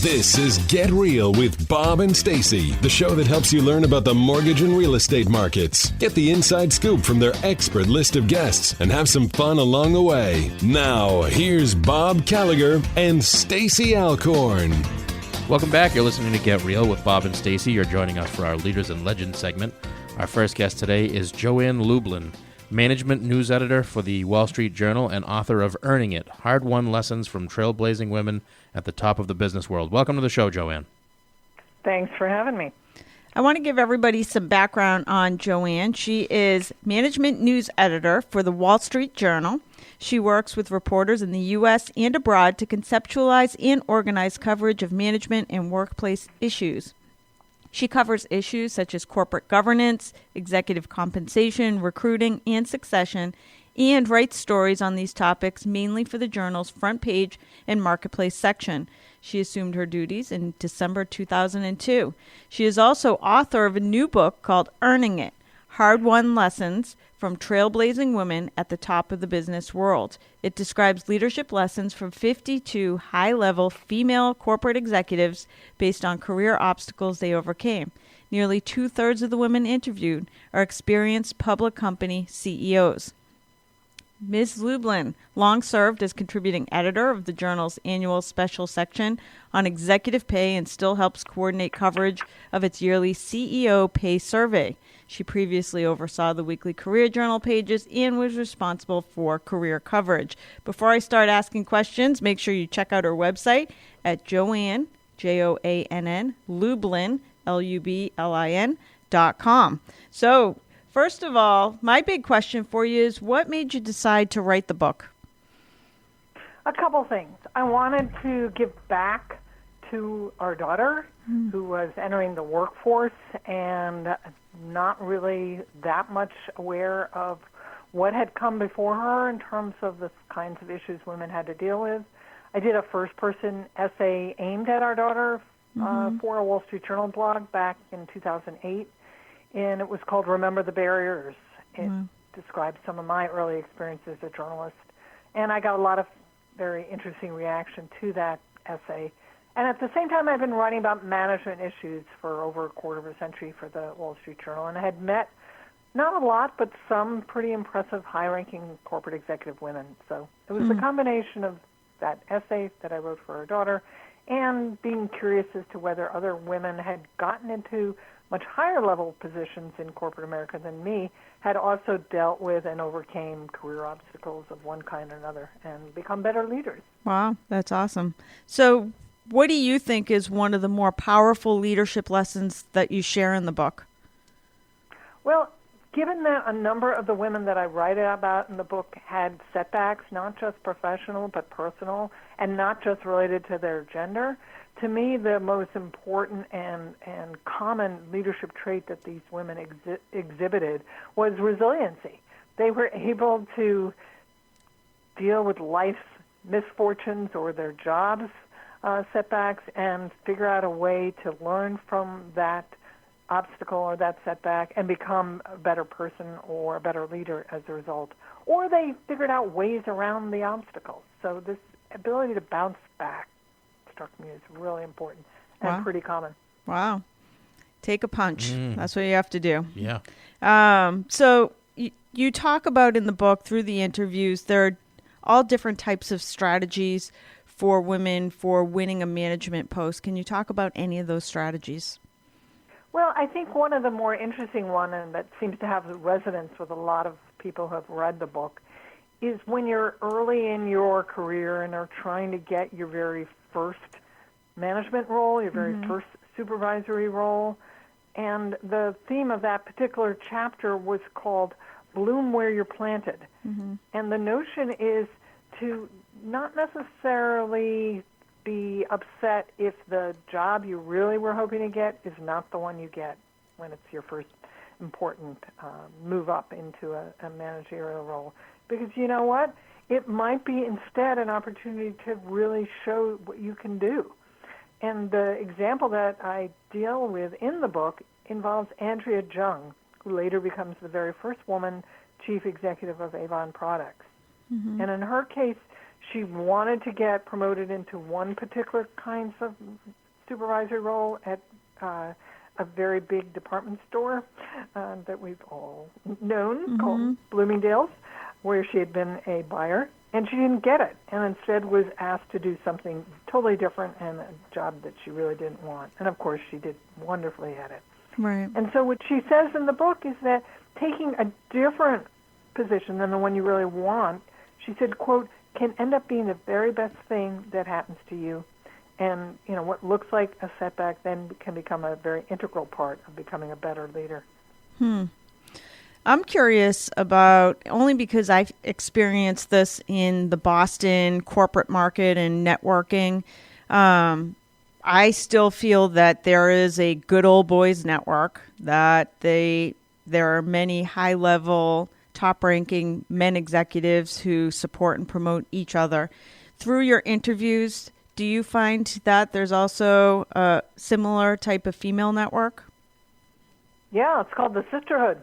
This is Get Real with Bob and Stacy, the show that helps you learn about the mortgage and real estate markets. Get the inside scoop from their expert list of guests and have some fun along the way. Now, here's Bob Gallagher and Stacy Alcorn. Welcome back. You're listening to Get Real with Bob and Stacy. You're joining us for our Leaders and Legends segment. Our first guest today is Joann Lublin, management news editor for the Wall Street Journal and author of Earning It, Hard-Won Lessons from Trailblazing Women at the Top of the Business World. Welcome to the show, Joann. Thanks for having me. I want to give everybody some background on Joann. She is management news editor for the Wall Street Journal. She works with reporters in the U.S. and abroad to conceptualize and organize coverage of management and workplace issues. She covers issues such as corporate governance, executive compensation, recruiting, and succession, and writes stories on these topics mainly for the journal's front page and marketplace section. She assumed her duties in December 2002. She is also author of a new book called Earning It, Hard-Won Lessons from Trailblazing Women at the Top of the Business World. It describes leadership lessons from 52 high-level female corporate executives based on career obstacles they overcame. Nearly two-thirds of the women interviewed are experienced public company CEOs. Ms. Lublin long served as contributing editor of the journal's annual special section on executive pay and still helps coordinate coverage of its yearly CEO pay survey. She previously oversaw the weekly career journal pages and was responsible for career coverage. Before I start asking questions, make sure you check out her website at Joann, Joann, Lublin, Lublin.com. So, first of all, my big question for you is, what made you decide to write the book? A couple things. I wanted to give back to our daughter, who was entering the workforce and not really that much aware of what had come before her in terms of the kinds of issues women had to deal with. I did a first-person essay aimed at our daughter for a Wall Street Journal blog back in 2008. And it was called Remember the Barriers. It described some of my early experiences as a journalist. And I got a lot of very interesting reaction to that essay. And at the same time, I've been writing about management issues for over a quarter of a century for the Wall Street Journal. And I had met, not a lot, but some pretty impressive high-ranking corporate executive women. So it was the combination of that essay that I wrote for her daughter and being curious as to whether other women had gotten into much higher level positions in corporate America than me, had also dealt with and overcame career obstacles of one kind or another and become better leaders. Wow, that's awesome. So what do you think is one of the more powerful leadership lessons that you share in the book? Well, given that a number of the women that I write about in the book had setbacks, not just professional but personal, and not just related to their gender, to me, the most important and common leadership trait that these women exhibited was resiliency. They were able to deal with life's misfortunes or their jobs' setbacks and figure out a way to learn from that obstacle or that setback and become a better person or a better leader as a result. Or they figured out ways around the obstacles. So this ability to bounce back struck me as really important and pretty common. Wow. Take a punch. That's what you have to do. Yeah. So you talk about in the book through the interviews, there are all different types of strategies for women for winning a management post. Can you talk about any of those strategies? Well, I think one of the more interesting one, and that seems to have resonance with a lot of people who have read the book, is when you're early in your career and are trying to get your very first management role, your very first supervisory role. And the theme of that particular chapter was called Bloom Where You're Planted. And the notion is to not necessarily be upset if the job you really were hoping to get is not the one you get when it's your first important move up into a managerial role. Because you know what? It might be instead an opportunity to really show what you can do. And the example that I deal with in the book involves Andrea Jung, who later becomes the very first woman chief executive of Avon Products. And in her case, She wanted to get promoted into one particular kind of supervisory role at a very big department store that we've all known called Bloomingdale's, where she had been a buyer, and she didn't get it, and instead was asked to do something totally different and a job that she really didn't want. And of course, she did wonderfully at it. Right. And so what she says in the book is that taking a different position than the one you really want, she said, quote, can end up being the very best thing that happens to you. And, what looks like a setback then can become a very integral part of becoming a better leader. I'm curious about, only because I've experienced this in the Boston corporate market and networking. I still feel that there is a good old boys network, that there are many high-level, top-ranking men executives who support and promote each other. Through your interviews, do you find that there's also a similar type of female network? Yeah, it's called the Sisterhood.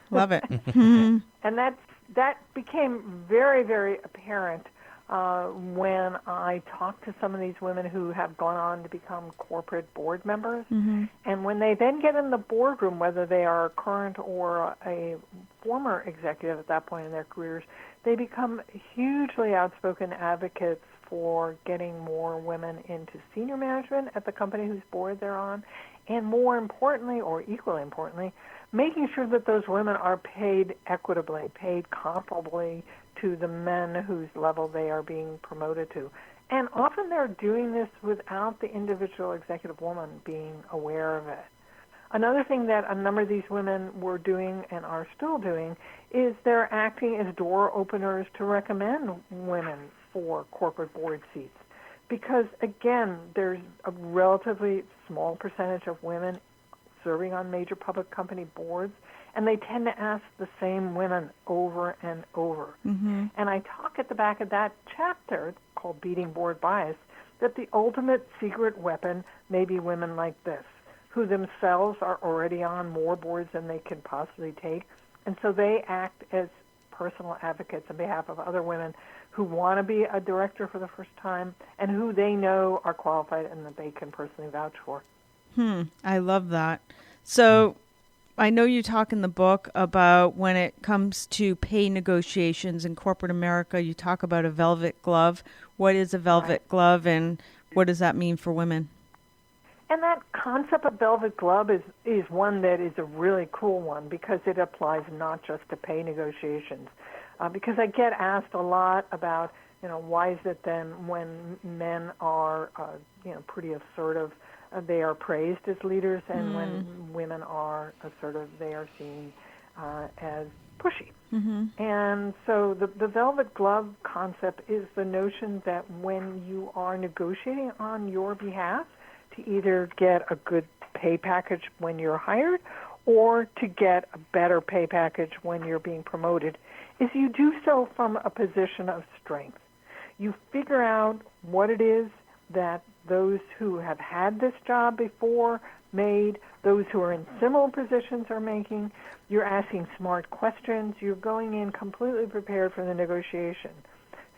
Love it. And that became very, very apparent when I talked to some of these women who have gone on to become corporate board members. And when they then get in the boardroom, whether they are current or a former executive at that point in their careers, they become hugely outspoken advocates for getting more women into senior management at the company whose board they're on, and more importantly, or equally importantly, making sure that those women are paid equitably, paid comparably to the men whose level they are being promoted to. And often they're doing this without the individual executive woman being aware of it. Another thing that a number of these women were doing and are still doing is they're acting as door openers to recommend women for corporate board seats. Because, again, there's a relatively small percentage of women serving on major public company boards, and they tend to ask the same women over and over. And I talk at the back of that chapter, called Beating Board Bias, that the ultimate secret weapon may be women like this, who themselves are already on more boards than they can possibly take, and so they act as personal advocates on behalf of other women who want to be a director for the first time and who they know are qualified and that they can personally vouch for. I love that. So I know you talk in the book about when it comes to pay negotiations in corporate America, you talk about a velvet glove. What is a velvet glove, and what does that mean for women? And that concept of velvet glove is one that is a really cool one because it applies not just to pay negotiations. Because I get asked a lot about, why is it then when men are, pretty assertive, they are praised as leaders, and when women are assertive, they are seen as pushy. And so the velvet glove concept is the notion that when you are negotiating on your behalf to either get a good pay package when you're hired or to get a better pay package when you're being promoted, is you do so from a position of strength. You figure out what it is that those who have had this job before made, those who are in similar positions are making. You're asking smart questions. You're going in completely prepared for the negotiation.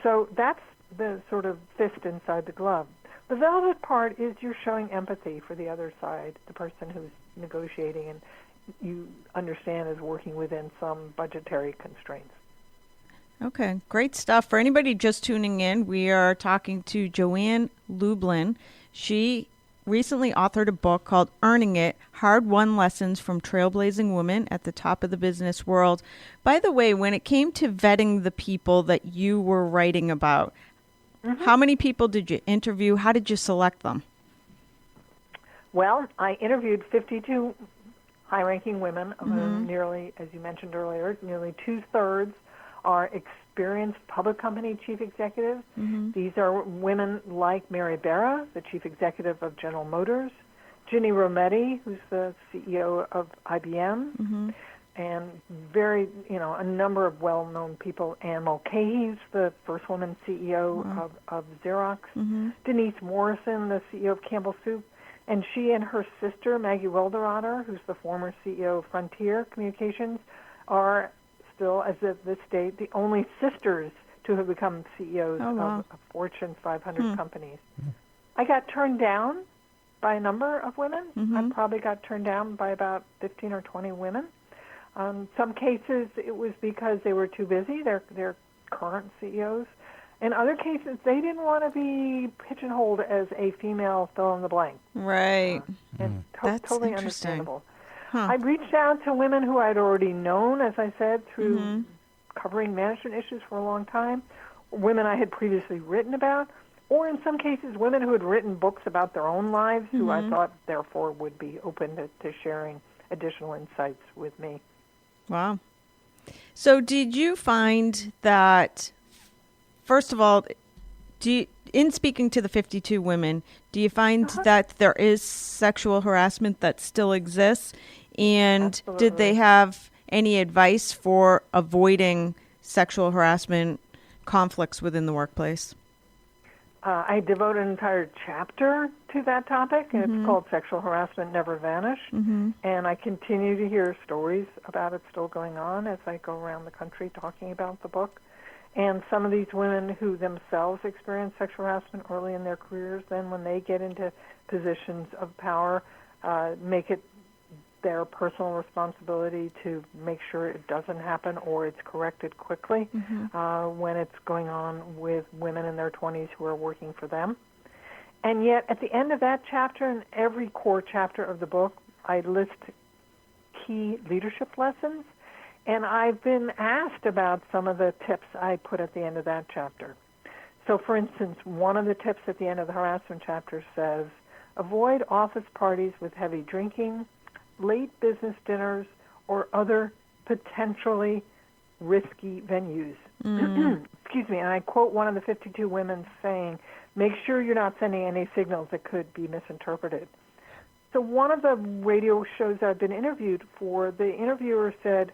So that's the sort of fist inside the glove. The velvet part is you're showing empathy for the other side, the person who's negotiating and you understand is working within some budgetary constraints. Okay, great stuff. For anybody just tuning in, we are talking to Joann Lublin. She recently authored a book called Earning It, Hard-Won Lessons from Trailblazing Women at the Top of the Business World. By the way, when it came to vetting the people that you were writing about, how many people did you interview? How did you select them? Well, I interviewed 52 high-ranking women, nearly, as you mentioned earlier, nearly two-thirds are experienced public company chief executives. These are women like Mary Barra, the chief executive of General Motors, Ginny Rometty, who's the CEO of IBM, and a number of well-known people. Anne Mulcahy, who's the first woman CEO of Xerox, Denise Morrison, the CEO of Campbell Soup, and she and her sister, Maggie Wilderotter, who's the former CEO of Frontier Communications, are still, as of this date, the only sisters to have become CEOs wow. of Fortune 500 companies. I got turned down by a number of women. I probably got turned down by about 15 or 20 women. Some cases, it was because they were too busy, their current CEOs. In other cases, they didn't want to be pigeonholed as a female fill-in-the-blank. Right. And That's totally interesting. understandable. Huh. I reached out to women who I'd already known, as I said, through covering management issues for a long time, women I had previously written about, or in some cases, women who had written books about their own lives who I thought, therefore, would be open to sharing additional insights with me. Wow. So did you find that, first of all, in speaking to the 52 women, do you find that there is sexual harassment that still exists? And Absolutely. did they have any advice for avoiding sexual harassment conflicts within the workplace? I devote an entire chapter to that topic, and it's called Sexual Harassment Never Vanish. And I continue to hear stories about it still going on as I go around the country talking about the book. And some of these women who themselves experience sexual harassment early in their careers, then when they get into positions of power, make it their personal responsibility to make sure it doesn't happen or it's corrected quickly when it's going on with women in their 20s who are working for them. And yet, at the end of that chapter and every core chapter of the book, I list key leadership lessons. And I've been asked about some of the tips I put at the end of that chapter. So, for instance, one of the tips at the end of the harassment chapter says, avoid office parties with heavy drinking, late business dinners, or other potentially risky venues. Excuse me, and I quote one of the 52 women saying, make sure you're not sending any signals that could be misinterpreted. So one of the radio shows I've been interviewed for, the interviewer said,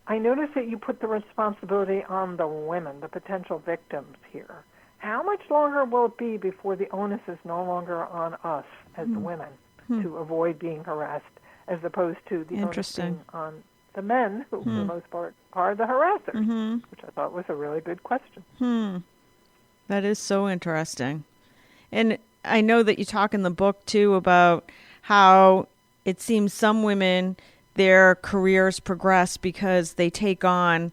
I noticed that you put the responsibility on the women, the potential victims here. How much longer will it be before the onus is no longer on us as the women to avoid being harassed, as opposed to the onus being on the men, who for the most part are the harassers, which I thought was a really good question. That is so interesting. And I know that you talk in the book, too, about how it seems some women, their careers progress because they take on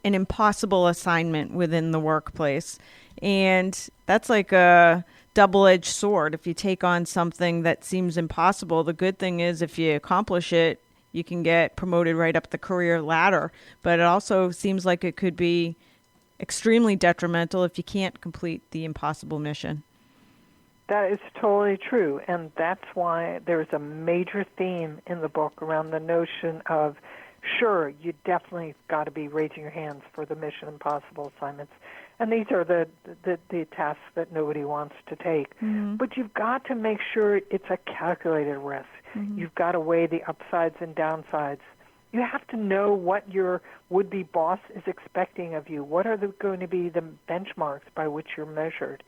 an impossible assignment within the workplace. And that's like a double-edged sword. If you take on something that seems impossible, the good thing is if you accomplish it, you can get promoted right up the career ladder. But it also seems like it could be extremely detrimental if you can't complete the impossible mission. That is totally true, and that's why there's a major theme in the book around the notion of, sure, you definitely got to be raising your hands for the Mission Impossible assignments, and these are the tasks that nobody wants to take. But you've got to make sure it's a calculated risk. You've got to weigh the upsides and downsides. You have to know what your would-be boss is expecting of you. What are going to be the benchmarks by which you're measured?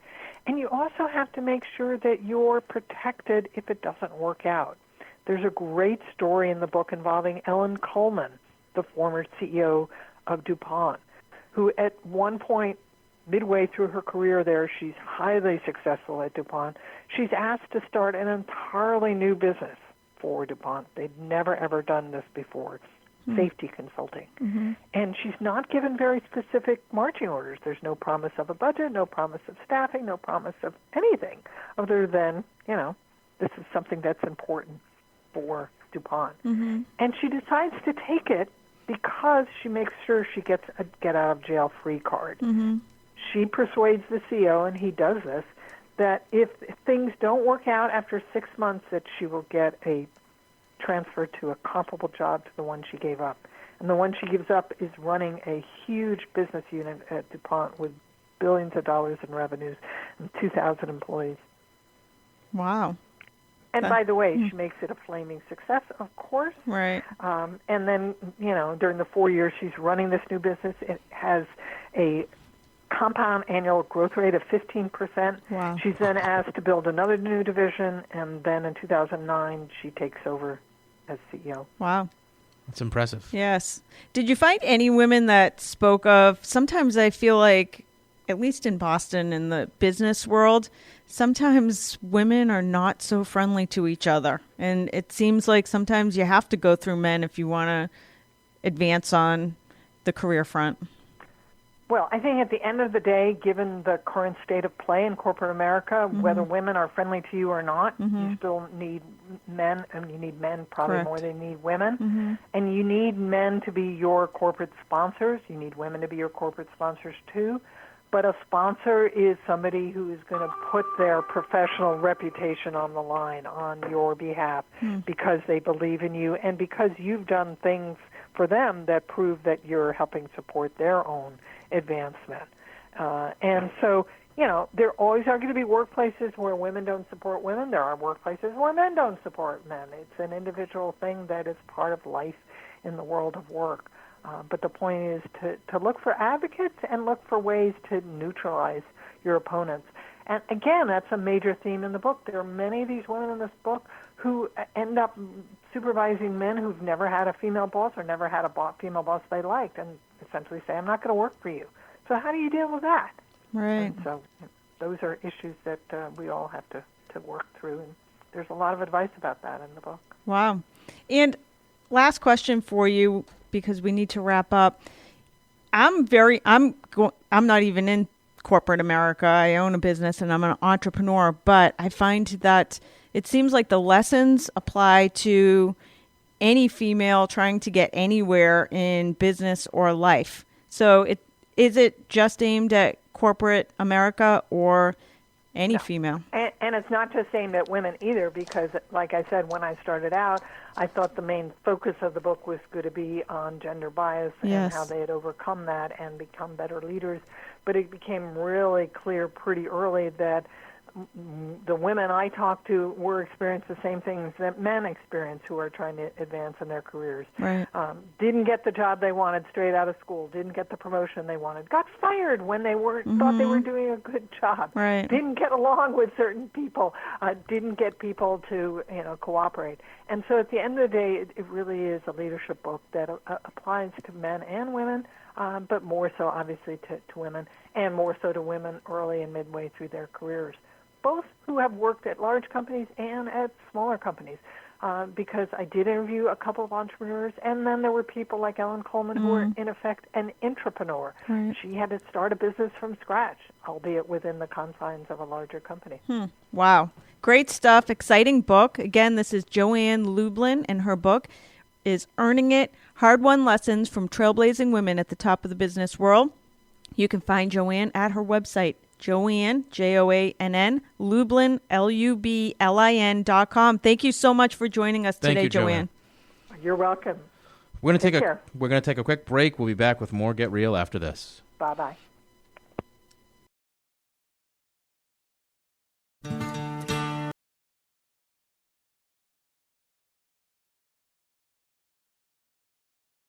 And you also have to make sure that you're protected if it doesn't work out. There's a great story in the book involving Ellen Kullman, the former CEO of DuPont, who at one point, midway through her career there, she's highly successful at DuPont. She's asked to start an entirely new business for DuPont. They'd never, ever done this before, safety consulting. And she's not given very specific marching orders. There's no promise of a budget, no promise of staffing, no promise of anything other than, this is something that's important for DuPont. And she decides to take it because she makes sure she gets a get-out-of-jail-free card. She persuades the CEO, and he does this, that if things don't work out after 6 months, that she will get a transfer to a comparable job to the one she gave up. And the one she gives up is running a huge business unit at DuPont with billions of dollars in revenues and 2,000 employees. Wow. And by the way, she makes it a flaming success, of course. Right. And then, during the 4 years she's running this new business, it has a compound annual growth rate of 15%. Wow. She's then asked to build another new division, and then in 2009 she takes over as CEO. Wow. It's impressive. Yes. Did you find any women that spoke of, sometimes I feel like, at least in Boston, in the business world, sometimes women are not so friendly to each other. And it seems like sometimes you have to go through men if you want to advance on the career front. Well, I think at the end of the day, given the current state of play in corporate America, whether women are friendly to you or not, you still need men, and you need men probably Correct. more than you need women. And you need men to be your corporate sponsors. You need women to be your corporate sponsors too. But a sponsor is somebody who is going to put their professional reputation on the line on your behalf because they believe in you and because you've done things for them that prove that you're helping support their own advancement. And so, there always are going to be workplaces where women don't support women. There are workplaces where men don't support men. It's an individual thing that is part of life in the world of work. But the point is to look for advocates and look for ways to neutralize your opponents. And again, that's a major theme in the book. There are many of these women in this book who end up supervising men who've never had a female boss or never had a female boss they liked, and essentially say, I'm not going to work for you. So how do you deal with that? Right. And so those are issues that we all have to work through, and there's a lot of advice about that in the book. Wow. And last question for you, because we need to wrap up. I'm not even in corporate America. I own a business and I'm an entrepreneur, but I find that it seems like the lessons apply to any female trying to get anywhere in business or life. So is it just aimed at corporate America or any female? And it's not just aimed at women either, because, like I said, when I started out, I thought the main focus of the book was going to be on gender bias and how they had overcome that and become better leaders. But it became really clear pretty early that the women I talked to were experiencing the same things that men experience who are trying to advance in their careers. Right. Didn't get the job they wanted straight out of school, didn't get the promotion they wanted, got fired when they thought they were doing a good job, Right. didn't get along with certain people, didn't get people to cooperate. And so at the end of the day, it really is a leadership book that applies to men and women, but more so obviously to women, and more so to women early and midway through their careers, both who have worked at large companies and at smaller companies, because I did interview a couple of entrepreneurs, and then there were people like Ellen Coleman who were, in effect, an intrapreneur. Right. She had to start a business from scratch, albeit within the confines of a larger company. Wow. Great stuff. Exciting book. Again, this is Joann Lublin, and her book is Earning It, Hard-Won Lessons from Trailblazing Women at the Top of the Business World. You can find Joann at her website, Joann, Joann, Lublin, Lublin.com. Thank you so much for joining us today, Joann. You're welcome. We're going to take a quick break. We'll be back with more Get Real after this. Bye-bye.